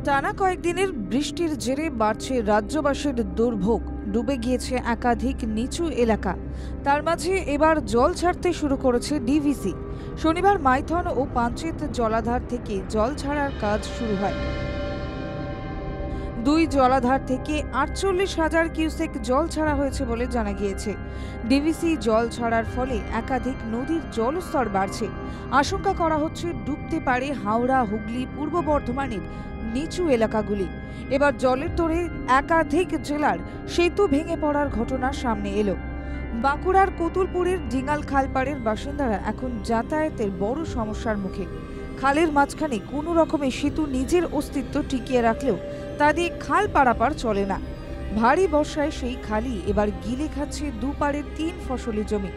টানা কয়েকদিনের বৃষ্টির জেরে বাড়ছে রাজ্যবাসীর দুর্ভোগ। ডুবে গিয়েছে একাধিক নিচু এলাকা। তার মাঝে এবার জল ছাড়তে শুরু করেছে ডিভিসি। শনিবার মাইথন ও পাঞ্চেত জলাধার থেকে জল ছাড়ার কাজ শুরু হয়। দুই জলাধার থেকে ৪৮,০০০ কিউসেক জল ছাড়া হয়েছে বলে জানা গিয়েছে। ডিভিসি জল ছাড়ার ফলে একাধিক নদীর জলস্তর বাড়ছে। আশঙ্কা করা হচ্ছে ডুবতে পারে হাওড়া, হুগলি, পূর্ব বর্ধমানের নিচু এলাকাগুলি। এবার জলের তোড়ে একাধিক জেলার সেতু ভেঙে পড়ার ঘটনা সামনে এলো। বাঁকুড়ার কতুলপুরের ডিঙাল খালপাড়ের বাসিন্দারা এখন যাতায়াতের বড় সমস্যার মুখে। খালের মাঝখানে কোনো রকমে সেতু নিজের অস্তিত্ব টিকিয়ে রাখলেও তা দিয়ে খাল পারাপার চলে না। ভারী বর্ষায় সেই খালই এবার গিলে খাচ্ছে দুপাড়ের ৩ ফসলি জমি।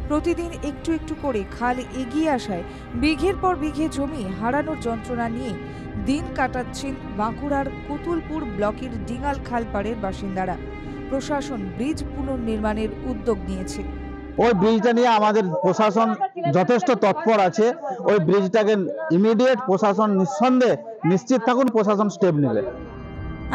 প্রতিদিন একটু একটু করে খাল এগিয়ে আসায় বিঘের পর বিঘে জমি হারানোর যন্ত্রণা নিয়ে দিন কাটাচ্ছেন বাঁকুড়ার কতুলপুর ব্লকের ডিঙাল খালপাড়ের বাসিন্দারা। প্রশাসন ব্রিজ পুনর্নির্মাণের উদ্যোগ নিয়েছে। ওই ব্রিজটা নিয়ে আমাদের প্রশাসন যথেষ্ট তৎপর আছে। ওই ব্রিজটাকে ইমিডিয়েট প্রশাসন নিঃসন্দেহে নিশ্চিত থাকুন প্রশাসন স্টেপ নেবে।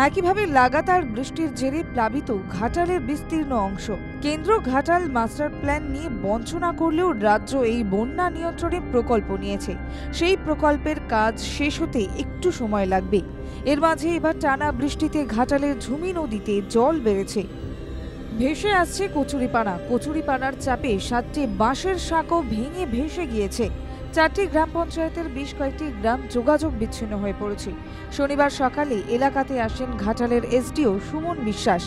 একইভাবে লাগাতার বৃষ্টির জেরে প্লাবিত ঘাটালের বিস্তীর্ণ অংশ। কেন্দ্র ঘাটাল মাস্টার প্ল্যান নিয়ে বঞ্চনা করলেও রাজ্য এই বন্যা নিয়ন্ত্রণে প্রকল্প নিয়েছে। সেই প্রকল্পের কাজ শেষ হতে একটু সময় লাগবে। এর মাঝে এবার টানা বৃষ্টিতে ঘাটালের ঝুমি নদীতে জল বেড়েছে। ভেসে আসছে কচুরিপানা। কচুরিপানার চাপে ৭টি বাঁশের সাঁকো ভেঙে ভেসে গিয়েছে। ৪টি গ্রাম পঞ্চায়েতের বেশ কয়েকটি গ্রাম যোগাযোগ বিচ্ছিন্ন হয়ে পড়েছে। শনিবার সকালে এলাকাতে আসেন ঘাটালের এসডিও সুমন বিশ্বাস।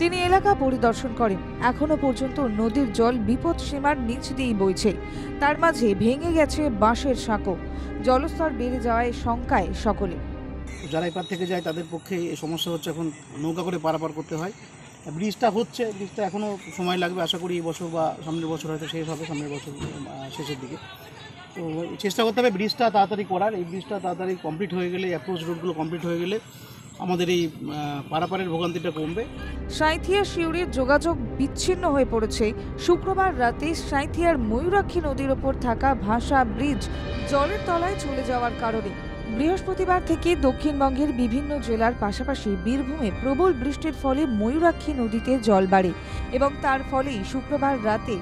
তিনি এলাকা পরিদর্শন করেন। এখনো পর্যন্ত নদীর জল বিপদ সীমার নিচ দিয়েই বইছে। তার মাঝে ভেঙে গেছে বাঁশের সাঁকো। জলস্তর বেড়ে যাওয়ায় শঙ্কায় সকলে। যারা এপার থেকে যায় তাদের পক্ষে এই সমস্যা হচ্ছে, এখন নৌকা করে পারাপার করতে হয়। ব্রিজটা হচ্ছে, ব্রিজটা এখনও সময় লাগবে। আশা করি এই বছর বা সামনের বছর হয়তো শেষ হবে, সামনের বছর শেষের দিকে। তো চেষ্টা করতে হবে ব্রিজটা তাড়াতাড়ি করার। এই ব্রিজটা তাড়াতাড়ি কমপ্লিট হয়ে গেলে, অ্যাপ্রোচ রোডগুলো কমপ্লিট হয়ে গেলে আমাদের এই পারাপারের ভোগান্তিটা কমবে। সাঁইথিয়া শিউরির যোগাযোগ বিচ্ছিন্ন হয়ে পড়েছে। শুক্রবার রাতে সাঁইথিয়ার ময়ূরাক্ষী নদীর ওপর থাকা ভাসা ব্রিজ জলের তলায় চলে যাওয়ার কারণে বৃহস্পতিবার থেকে দক্ষিণবঙ্গের বিভিন্ন জেলার পাশাপাশি বীরভূমে প্রবল বৃষ্টির ফলে ময়ূরাক্ষী নদীতে জল বাড়ে এবং তার ফলেই শুক্রবার রাতে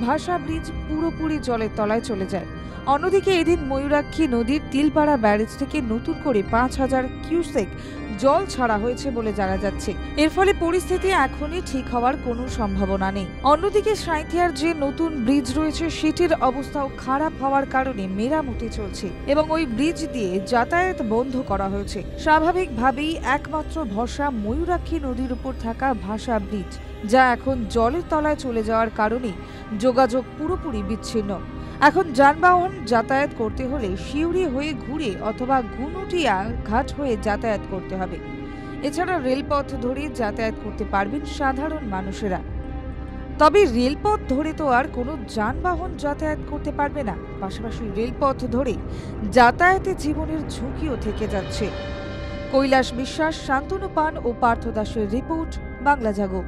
ভাসা ব্রিজ পুরোপুরি জলের তলায় চলে যায়। অন্যদিকে এদিন ময়ূরাক্ষী নদীর তিলপাড়া ব্যারেজ থেকে নতুন করে ৫,০০০ কিউসেক জল ছাড়া হয়েছে বলে জানা যাচ্ছে। এর ফলে পরিস্থিতি এখনই ঠিক হওয়ার কোনো সম্ভাবনা নেই। অন্যদিকে সাঁইথিয়ার যে নতুন ব্রিজ রয়েছে সেটির অবস্থাও খারাপ হওয়ার কারণে মেরামতি চলছে এবং ওই ব্রিজ দিয়ে যাতায়াত বন্ধ করা হয়েছে। স্বাভাবিকভাবেই একমাত্র ভরসা ময়ূরাক্ষী নদীর উপর থাকা ভাসা ব্রিজ, যা এখন জলের তলায় চলে যাওয়ার কারণে যোগাযোগ পুরোপুরি বিচ্ছিন্ন। এখন যানবাহন যাতায়াত করতে হলে শিউরি হয়ে ঘুরে অথবা গুনুটিয়া ঘাট হয়ে যাতায়াত করতে হবে। এছাড়া রেলপথ ধরে যাতায়াত করতে পারবেন সাধারণ মানুষেরা। তবে রেলপথ ধরে তো আর কোনো যানবাহন যাতায়াত করতে পারবে না। পাশাপাশি রেলপথ ধরে যাতায়াতে জীবনের ঝুঁকিও থেকে যাচ্ছে। কৈলাস বিশ্বাস, শান্তনু পান ও পার্থ দাসের রিপোর্ট, বাংলা জাগো।